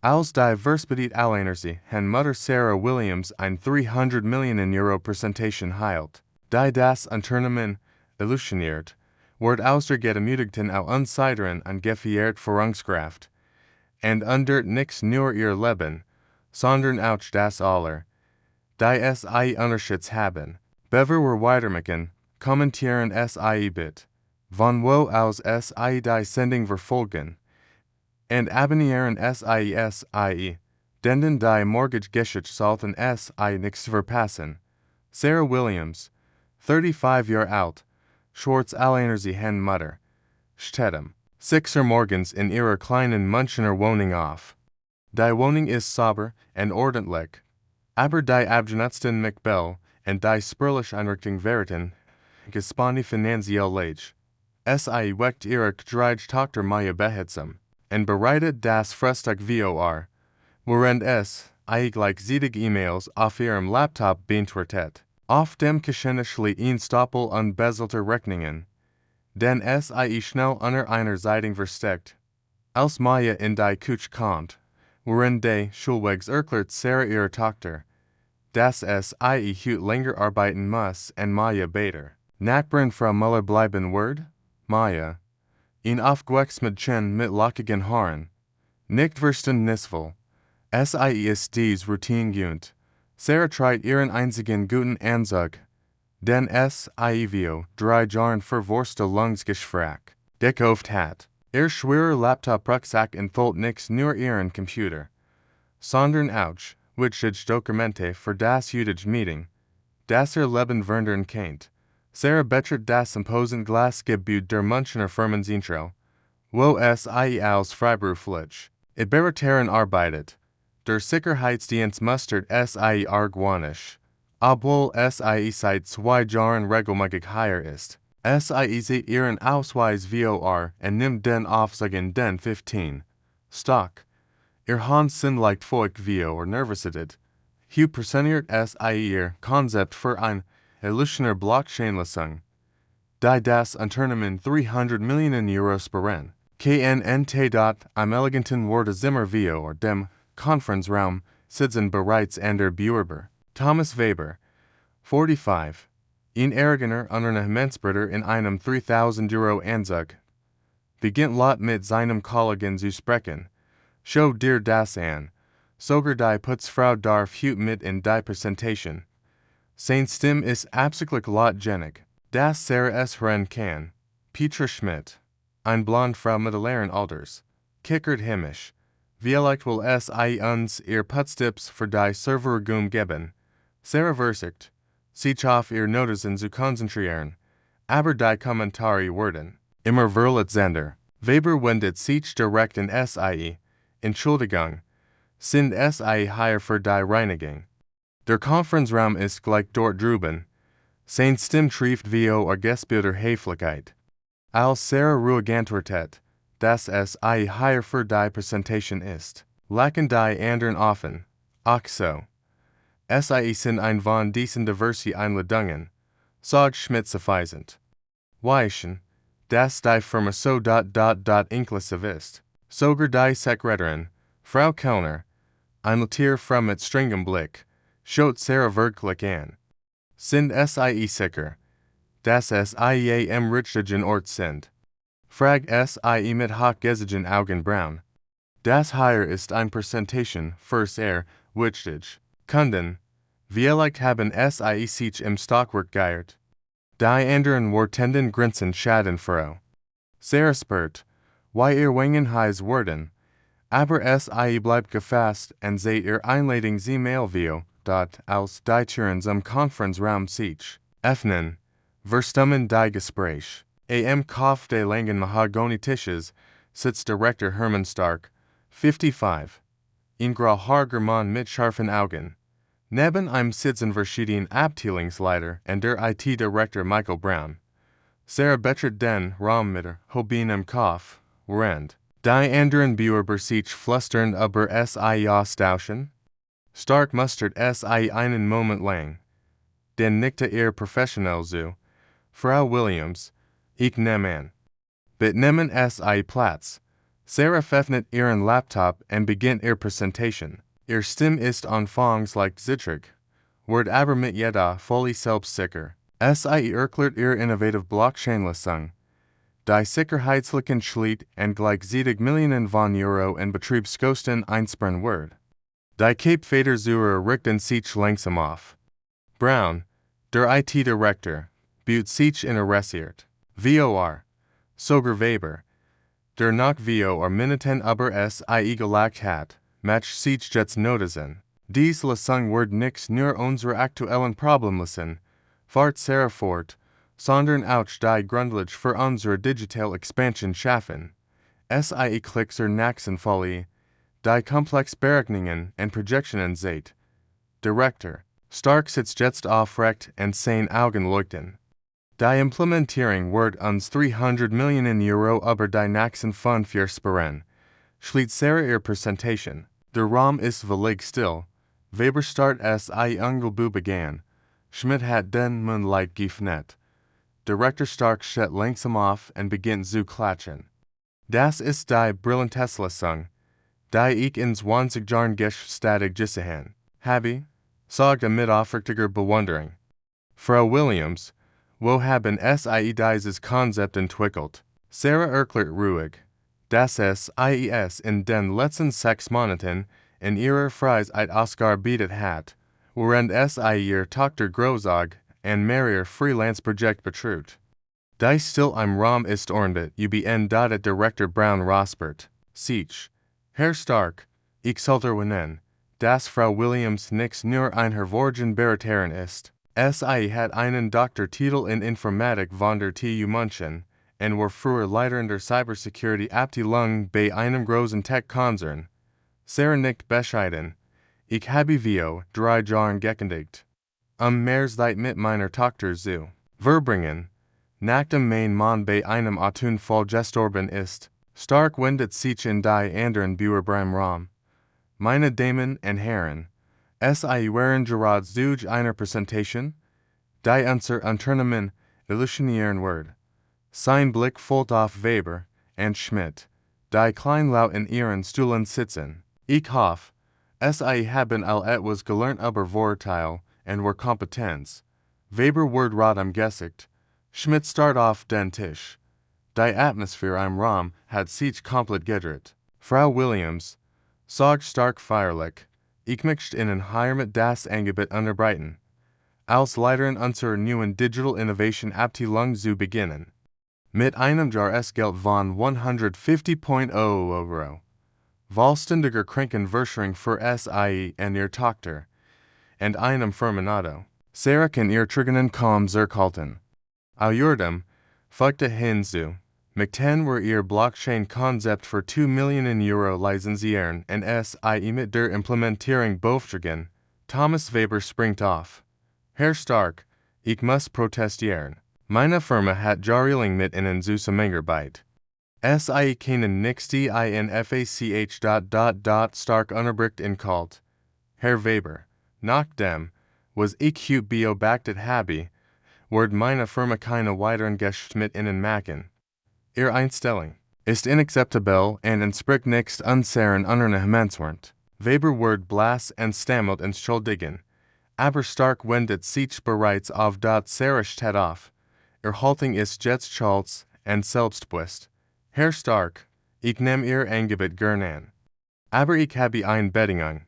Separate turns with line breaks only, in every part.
Als die Verspätet Alleinerziehende Mutter Sarah Williams ein 300 Millionen Euro Präsentation heilt, die das Unternehmen illusioniert, wird aus der gedemütigten au Unsiderin angefeiert Führungskraft, und ändert nix nur ihr Leben, sondern auch das aller, die es unterstützt haben. Bever wir weitermachen, kommentieren bit, von wo aus es die Sendung verfolgen, und abonnieren denn die Mortgage-Geschichte sollten nichts verpassen. Sarah Williams, 35 Jahre alt, schwarz Alleinerziehende Mutter, Stettem, 6 morgens in ihrer kleinen Münchner Wohnung auf. Die Wohnung ist sauber und ordentlich, aber die Abgenutzten Mietbell und die spärliche Einrichtung verraten gespannt finanziell Lage. Weckt ihre gedreide Tochter Maya behutsam und bereitet das Frühstück vor, während gleich zedig E-Mails auf ihrem Laptop beantwortet. Auf dem Geschäftsschli ein Stapel unbezelter Rechnungen, den schnell unter einer Zeitung versteckt. Als Maya in die Küche kommt, während die Schulwegs erklärt Sarah ihre Tochter, dass heute länger arbeiten muss und Maya beter. Nachbarn Frau Müller bleiben Word, Maya, ein aufgewachs Mädchen mit lockigen Haaren, nicht verständnisvoll. Ist dies Routine gewöhnt. Sarah tritt ihren einzigen guten Anzug, den vio 3 Jahren Verwurstelungsgespräch gekauft hat. Ihr schwerer Laptop-Rucksack enthielt nix nur ihren Computer, sondern auch wichtige Dokumente für das heutige Meeting, das Leben verändern kennt. Sarah betritt das imposant Glasgebäude der Münchner Firmenzentrale, wo als freiberuflich Beratern arbeitet. Der Sicherheitsdienst mustert argwöhnisch, obwohl seit 2 Jahren regelmäßig hier ist. Sieht ihren Ausweis vor und nimmt den Aufsagen den 15. Stock. Ihr Hand sind leicht feucht vor Nervosität. Präsentiert ihr Konzept für ein illusioner Blockchain-Lösung, die das Unternehmen 300 Millionen Euro sparen. Am eleganten Zimmer vor dem Konferenzraum sitzen bereits der Bewerber. Thomas Weber, 45, ein arroganter Unternehmensberater in einem 3000 Euro Anzug, beginnt laut mit seinem Kollegen zu sprechen. Schau dir das an. Sogar die Putzfrau darf mit in die Präsentation. Sein Stimme ist absichtlich lautgenig, dass Sarah es hören kann. Petra Schmidt, ein blond Frau mittleren Alters, kickert hämisch. Vielleicht will uns ihr Putztipps für die Serverraum geben. Sarah versicht, sich auf ihr Notizen zu konzentrieren, aber die Kommentare werden immer verletzender. Weber wendet sich direkt an Entschuldigung, sind hier für die Reinigung. Der Konferenzraum ist gleich dort drüben. Sein Stimme trifft vor Gespüter Höflichkeit. Als Sarah ruhig antwortet, dass hier für die Präsentation ist, lachen die anderen offen. Ach so. Sind ein von diesen diverse Einladungen, sagt Schmidt suffizient. Weichen, dass die Firma so inklusiv ist. Sogar die Sekretärin, Frau Kellner, ein Latier mit strengem Blick, schaut Sarah wirklich an. Sind sicher, dass am richtigen Ort sind. Frag mit hochgesigen Augenbrauen. Das hier ist ein Präsentation für wichtig. Kunden, vielleicht haben sich im Stockwerk geirrt. Die anderen werden grinsen schadenfroh. Sarah spürt, wie Wangen heiß werden, aber bleibt gefasst und seht ihr Einladungs-E-Mail als die Türen zum Konferenzraum sich öffnen, verstummen die Gespräch. Am Kopf des langen Mahagoni-Tisches sitzt Direktor Hermann Stark, 55, ein grauhaariger Mann mit scharfen Augen. Neben ihm sitzen verschiedene Abteilungsleiter und der IT-Direktor Michael Brown. Sarah betritt den Raum mit erhobenem Kopf, während die anderen Bewerber sich flüsternd über austauschen. Stark mustert einen Moment lang. Dann nickte professionell zu. Frau Williams, ich nehme an. Bitte nehmen platz. Sarah öffnet ihren Laptop and beginnt ihr Präsentation. Ihr Stimme ist anfangs leicht zittrig, wird aber mit jeder Folie selbstsicher. Sie erklärt ihre innovative Blockchain-Lösung, die Sicherheitslücken schließt und gleichzeitig Millionen von Euro in Betriebskosten einsparen wird. Die Cape-Federsucher richten sich langsam auf. Brown, der IT-Director, baut sich interessiert. VOR, Sogar Weber, der nach VOR Minuten über SIE gelagt hat, macht sich jetzt Notizen. Dies Lösung wird nicht nur unsere aktuellen Problemlösen, fahrt Sarah fort, sondern auch die Grundlage für unsere Digital Expansion schaffen. SIE Klicks nächsten Folie, die Komplex Berechnungen und Projektionen seht. Director, Stark sitzt jetzt aufrecht und seine Augen leuchten. Die Implementierung wird uns 300 Millionen Euro über die nächsten 5 Jahre sparen, schließt Sarah ihre Präsentation. Der Raum ist völlig still. Weber start SIE Ungelbu begann. Schmidt hat den Mund leicht geöffnet. Director Stark steht langsam auf und beginnt zu klatschen. Das ist die Brillanteslösung, die ich in 20 Jahren gestattet gesehen habe, sagte mit aufrichtiger Bewunderung. Frau Williams, wo haben Sie dieses Konzept entwickelt? Sarah erklärt ruhig, dass SIES in den letzten 6 Monaten in ihrer Freizeit ausgearbeitet hat, während SIE ihre Tochter großzog und mehrere Freelance-Projekt betreut. Die still im Raum ist ordnet UBN. Director Brown Rospert, sich. Herr Stark, ich sollte erwähnen, dass Frau Williams nicht nur ein hervorragender Beraterin ist. Sie hat einen Doktortitel in Informatik von der TU München und war früher Leiterin der Cybersecurity Abteilung bei einem großen Tech-Konzern. Sarah nickt bescheiden. Ich habe vor 3 Jahren gekündigt. Mehr Zeit mit meiner Tochter zu verbringen. Nachdem mein Mann bei einem Autounfall gestorben ist, Stark wendet sich in die anderen Bücher beim Raum. Meine Damen und Herren, Sie waren gerade zu einer Präsentation, die unser Unternehmen illusionieren wird. Sein Blick folgt auf Weber und Schmidt, die kleinlaut in ihren Stühlen sitzen. Ich hoffe, Sie haben all etwas gelernt über Vorurteil und ihre Kompetenz. Weber wird rot am Gesicht. Schmidt starrt auf den Tisch. Die Atmosphäre im Raum hat sich komplett gedreht. Frau Williams, sagt Stark feierlich, ich möchte Ihnen hiermit das Angebot unterbreiten, als Leiterin unserer neuen Digital Innovation Abteilung zu beginnen. Mit einem Jahresgeld von 150.000 Euro. Vollständiger Krankenversicherung für Sie und Ihre Tochter. Und einem Firmenauto. Sarah kann ihr Trigonen kaum zurückhalten. Außerdem, fügte hinzu, möchten wir ihr Blockchain-Konzept für 2 Millionen Euro lizenzieren und Sie mit der Implementierung beauftragen. Thomas Weber springt auf. Herr Stark, ich muss protestieren. Meine Firma hat jahrelang mit Ihnen zusammengearbeitet. Sie kennen nicht die INFACH. Stark unterbricht ihn kalt. Herr Weber, nachdem, was ich beobachtet habe, wird meine Firma keine weiteren Geschäfte mit Ihnen machen. Ihre Einstellung ist inakzeptabel und entspricht nicht unseren Unternehmenswert. Weber wird blass und stammelt entschuldigen, aber Stark wendet sich bereits auf das Sarah steht auf. Ihr Haltung ist jetzt stolz und selbstbewusst. Herr Stark, ich nehme Ihr Angebot gern an. Aber ich habe eine Bedingung.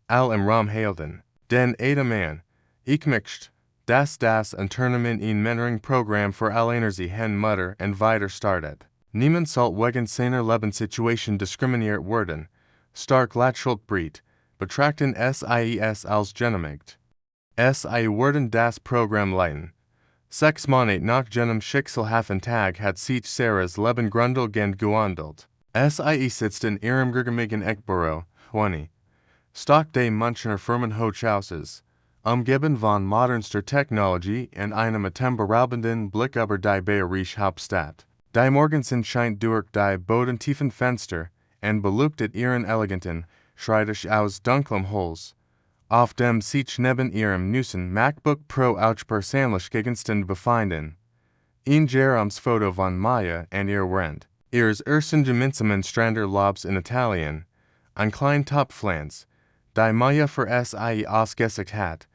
All im Raum halten. Denn Mann, ich möchte, dass das Unternehmen ein Mentoring-Programm für Alleinerziehende Mutter und weiter startet. Niemand soll wegen seiner Lebenssituation diskriminiert werden. Stark lächelt breit, betrachten SIES als genehmigt. Sie werden das Programm leiten. 6 Monate nach jenem schicksalhaften Tag hat sich Sarahs Leben grundlegend gewandelt. Sie sitzt in ihrem geräumigen Eckbüro, 20. Stock des Münchner Firmenhochhauses, umgeben von modernster Technologie und einem atemberaubenden Blick über die bayerische Hauptstadt. Die Morgenson scheint durch die bodentiefen Fenster und beleuchtet ihren eleganten Schreibtisch aus dunklem Holz, auf dem sich neben ihrem neuesten MacBook Pro persönliche Gegenstände befinden. Ein Jeroms Foto von Maya und ihr Rent. Ihres ersten gemeinsamen Strander Lobs in Italien, ein klein Topflanz, die Maya für sie ausgesucht hat,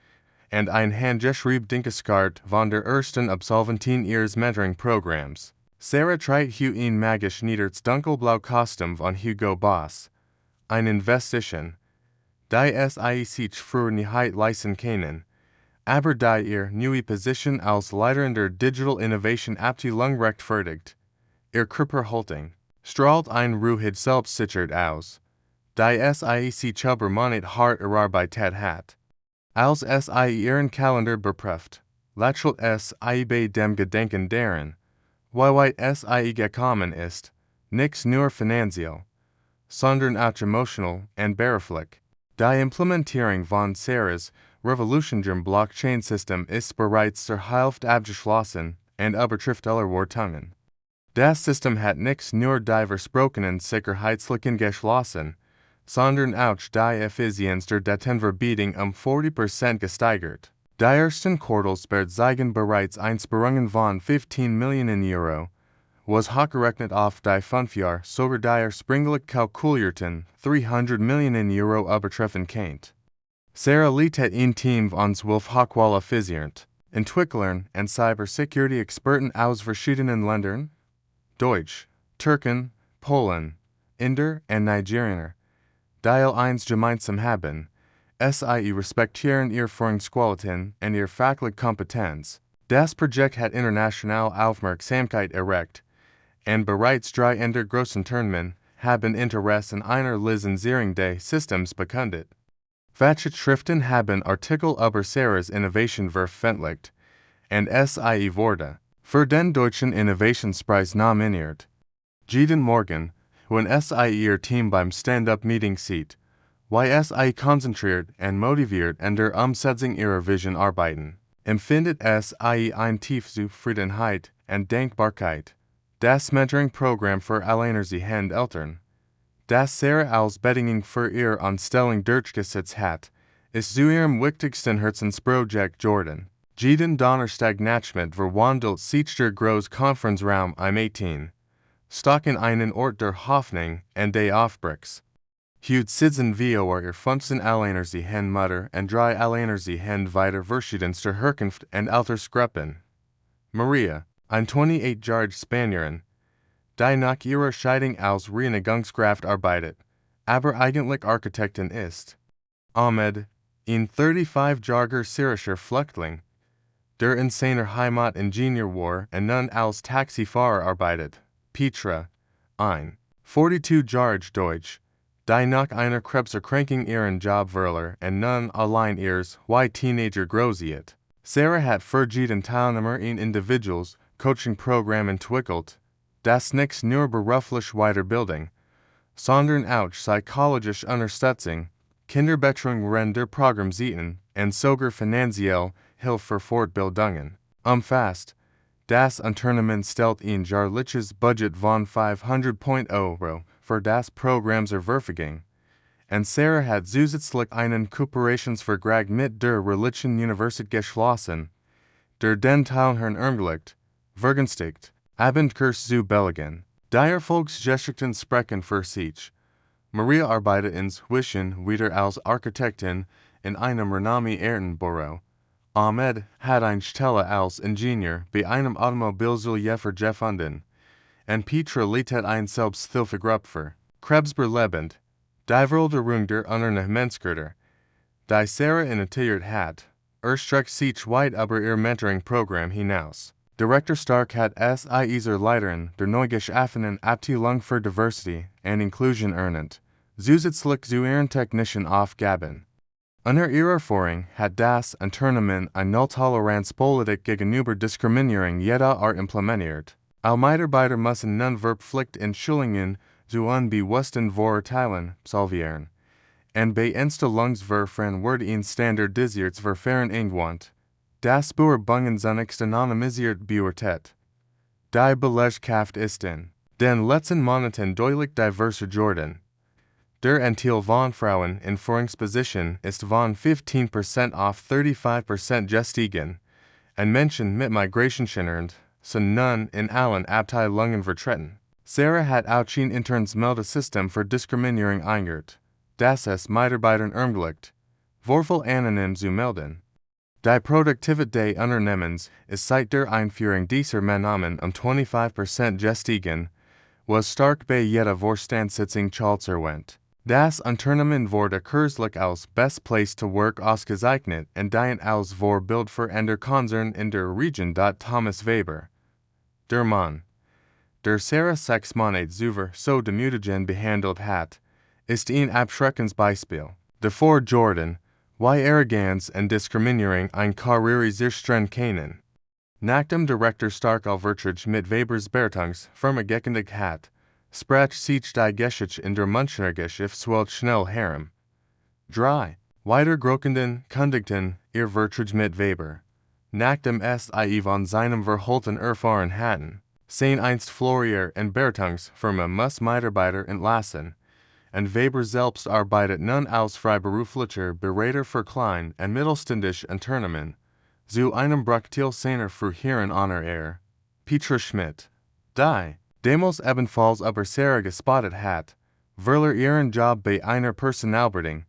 and ein handgeschrieben Dinkeskart von der ersten Absolventin ihres Mentoring-Programms. Sarah trägt ein magisch nieders dunkelblau Kostüm von Hugo Boss, eine Investition, die sie sich früher nicht leisten können, aber die ihr neue Position als Leiterin der Digital Innovation Abteilung rechtfertigt. Ihr Körperhaltung strahlt ein Ruhig Selbstsicherheit aus, die sie sich über Monat hart erarbeitet hat. Als sie ihren Kalender beprüft, lächelt sie bei dem Gedenken daran, wie weit sie gekommen ist, nicht nur finanziell, sondern auch emotional und beruflich. Die Implementierung von Sarahs revolutionärem Blockchain-System ist bereits zur Hälfte abgeschlossen und übertrifft alle Erwartungen. Das System hat nicht nur die versprochenen Sicherheitslücken geschlossen, sondern auch die Effizienz der Datenverarbeitung 40% gesteigert. Die ersten Quartals zeigen bereits Einsparungen von 15 Millionen Euro, was hochgerechnet auf die 5 Jahre sogar die ursprünglich kalkulierten 300 Millionen Euro übertreffen könnte. Sarah leitet ein Team von 12 hochqualifizierten Entwicklern und Cybersecurity-Experten aus verschiedenen Ländern, Deutsch, Türken, Polen, Inder und Nigerianer, die eins gemeinsam haben, sie respektieren ihre Führungsqualitäten und ihre fachliche Kompetenz. Das Projekt hat international Aufmerksamkeit erregt, und bereits 3 großen Unternehmen haben Interesse an einer Lizenzierung des Systems bekundet. Fachzeitschriften haben Artikel über Sarahs Innovation veröffentlicht, und sie wurde für den Deutschen Innovationspreis nominiert. Jeden Morgen, wenn sie ihr Team beim Stand-up-Meeting sieht, wie sie konzentriert und motiviert an der Umsetzung ihrer Vision arbeiten, empfindet sie eine tiefe Zufriedenheit und Dankbarkeit. Das Mentoring-Programm für Alleinerziehende Eltern, das Sarah als Bedingung für ihre Anstellung durchgesetzt hat, ist zu ihrem wichtigsten Herzensprojekt geworden. Jeden Donnerstag Nachmittag verwandelt sich der große Konferenzraum im 18. Stock in einen Ort der Hoffnung und des Aufbruchs. Heute sitzen wir 15 Alleinerziehende Mutter und 3 Alleinerziehende weiter verschiedenster Herkunft und Altersgruppen. Maria, eine 28-jährige Spanierin, die nach ihrer Scheidung als Reinigungskraft arbeitet, aber eigentlich Architektin ist. Ahmed, ein 35-jähriger syrischer Flüchtling, der in seiner Heimat Ingenieur war und nun als Taxifahrer arbeitet. Petra, ein 42-jährige Deutsch, die nach einer Krebserkrankung ihren Job verlor und nun allein ihres Teenager großzieht. Sarah hat für jeden Teilnehmer ein Individuals Coaching-Programm entwickelt, das nicht nur berufliche Weiterbildung, sondern auch psychologische Unterstützung, Kinderbetreuung während der Programmierung und sogar finanzielle Hilfe für Fortbildungen umfasst. Das Unternehmen stellt ein jährliches Budget von 500 Euro für das Programm zur Verfügung, und Sarah hat zusätzlich einen Kooperationsvertrag mit der Religion Universität geschlossen, der den Teilnehmern ermöglicht, vergünstigt Abendkurs zu belegen. Die Erfolgsgeschichten sprechen für sich. Maria arbeitet inzwischen wieder als Architektin in einem renommierten Büro. Ahmed hat eine Stelle als Ingenieur bei einem Automobilzulieferer gefunden, und Petra leitet eine Selbsthilfegruppe für Krebsüberlebende, die Veränderung der Unternehmenskultur, die Sarah initiiert hat, erstreckt sich weit über ihr Mentoring-Programm hinaus. Director Stark hat sie Leiterin der neu geschaffenen Abteilung für Diversity und Inclusion ernannt, zusätzlich zu ihren technischen Aufgaben. Unter ihrer Führung hat das Unternehmen eine Null-Toleranz-Politik gegenüber Diskriminierung jeder Art implementiert. Alle Mitarbeiter müssen nun verpflichtet in Schulungen zu unbewussten Vorurteilen absolvieren, und bei Einstellungsverfahren wird ein standardisiertes Verfahren angewandt, das Bewerbungen zunächst anonymisiert beurteilt. Die Belegschaft ist in den letzten Monaten deutlich diverser geworden. Der Anteil von Frauen in Führungspositionen ist von 15% auf 35% gestiegen, und Menschen mit Migrationshintergrund sind nun in allen Abteilungen vertreten. Sarah hat Auchin interns Meldesystem für Diskriminierung eingeführt. Das es Mitarbeitern ermöglicht, Vorfall anonym zu melden. Die Produktivität des Unternehmens ist seit der Einführung dieser Maßnahmen 25% gestiegen, was stark bei jeder Vorstandssitzung erwähnt. Das Unternehmen wurde kürzlich als Best Place to Work ausgezeichnet und dient als Vorbild für andere Konzerne in der Region. Thomas Weber, der Mann, der Sarah 6 Monate zuvor so demütigend behandelt hat, ist ein abschreckendes Beispiel. Davor Jordan, wie Arroganz und Diskriminierung ein Karrierezielstern kennen. Nach dem Direktor stark Alvertrich mit Webers Beratungsfirma gekündigt hat, sprach sich die Geschichte in der Münchner Geschäftswelt schnell herum. 3. Weiter Grokenden kündigten ihr Vertrag mit Weber. Nach dem SIE von seinem Verhalten erfahren hatten, sein einst Florier und Beratungsfirma muss Mitarbeiter entlassen, und Weber selbst arbeitet nun als freiberuflicher Berater für klein- und mittelständische Unternehmen, zu einem Bruchteil seiner früheren Honor. Petra Schmidt, die damals ebenfalls über Sarah gespottet hat, weil ihren Job bei einer Personalberatung,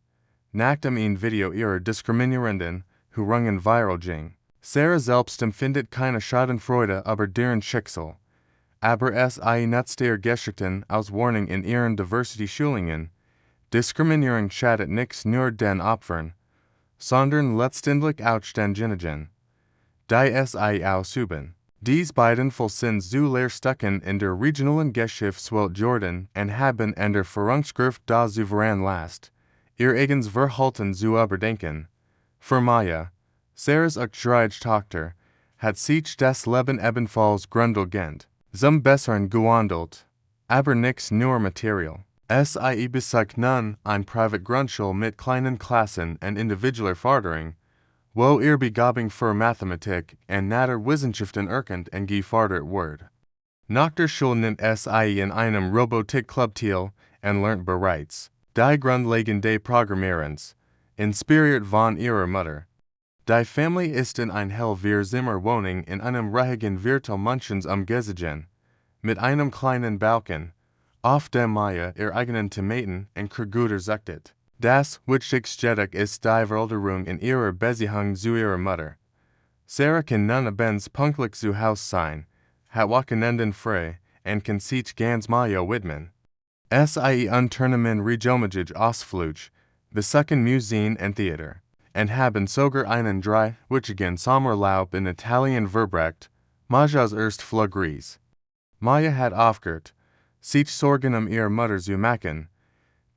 nach dem ein Video ihrer diskriminierenden Hörungen viral ging. Sarah selbst empfindet keine Schadenfreude über deren Schicksal, aber es nutzt ihr Geschichten als Warnung in ihren Diversity-Schulungen. Diskriminierung schadet nicht nur den Opfern, sondern letztendlich auch denjenigen, die es ausüben. Dies beiden sind zu Lehrstücken in der regionalen Geschäftswelt Jordan und haben in der Führungskraft das Souverän Last, ihr eigenes Verhalten zu überdenken. Für Maya, Sarahs achtjährige Tochter, hat sich das Leben ebenfalls grundlegend zum Besseren gewandelt, aber nicht nur materiell. Sie besucht nun ein Privatgrundschule mit kleinen Klassen und individueller Förderung, wo ihr Begabung für Mathematik und Naturwissenschaften erkannt und gefördert wird. Nach der Schule nimmt sie in einem Robotikclub teil und lernt bereits die Grundlagen des Programmierens, inspiriert von ihrer Mutter. Die Familie ist in ein hellwirrsamer Wohnung in einem ruhigen Viertel Münchens umgezogen, mit einem kleinen Balkon, auf dem Maya ihr eigenen Tomaten und Kräuter züchtet. Das Wichtigste ist die Veränderung in ihrer Beziehung zu ihrer Mutter. Sarah kann nun abends pünktlich zu Hause sein, hat Wochenenden frei und kann sich ganz Maya widmen. Sie unternehmen regelmäßig Ausflüge, besuchen Museen und Theater, und haben sogar einen dreiwöchigen Sommerlaub in Italien verbracht, Majas erst Flugreise. Maya hat aufgehört, sich Sorgen ihre Mutter zu machen,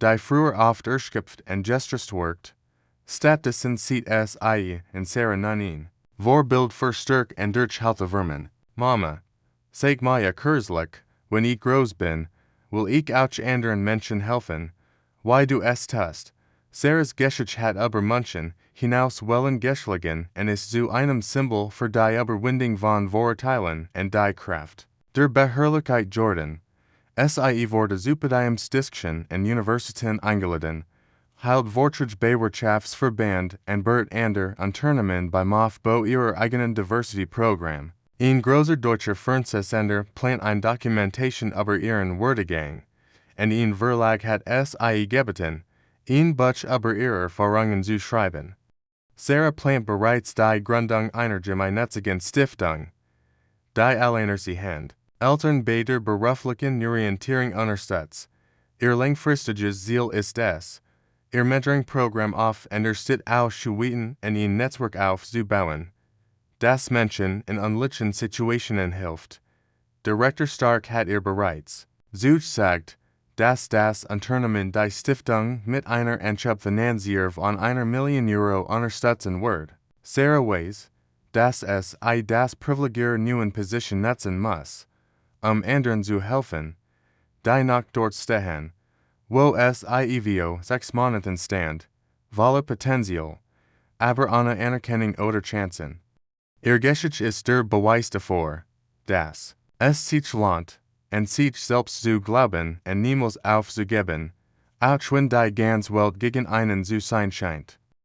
die früher oft erschöpft und gestresst wirkt. Stattdessen sieht sie in Sarah nun ein Vorbild für stark und durchhaltevermögen. Mama, sagt Maya kürzlich, wenn ich groß bin, will ich auch anderen Menschen helfen, wie du es tust. Sarahs Geschichte hat über Menschen hinaus Wellen geschlagen und ist zu einem Symbol für die Überwindung von Vorurteilen und die Kraft der Beharrlichkeit Jordan. Sie wurde zu Podiumsdiskussionen und Universitäten eingeladen, hielt Vorträge bei Wirtschaftsverband und berät andere Unternehmen beim Aufbau ihrer eigenen Diversity-Programm. Ein großer deutscher Fernsehsender plant eine Dokumentation über ihren Werdegang, und ein Verlag hat sie gebeten, ein Buch über ihre Erfahrungen zu schreiben. Sarah plant bereits die Gründung einer gemeinnützigen Stiftung, die Alleinerziehende Eltern bei der beruflichen Orientierung unterstützt. Ihr langfristiges Ziel ist es, ihr Mentoring-Programm auf und Stitt auszuweiten und ein Netzwerk aufzubauen, das Menschen in unlichen Situationen hilft. Direktor Stark hat ihr bereits zugesagt, dass das Unternehmen die Stiftung mit einer Anschubfinanzier von €1 Million unterstützen wird. Sarah weiß, dass es das Privileg ihrer neuen Position nutzen muss, anderen zu helfen, die noch dort stehen, wo es vor 6 Monaten stand, voller Potenzial, aber ohne Anerkennung oder Chancen. Ihr Geschichte ist der Beweis dafür, dass es sich lohnt, an sich selbst zu glauben und niemals aufzugeben, auch wenn die ganze Welt gegen einen zu sein scheint.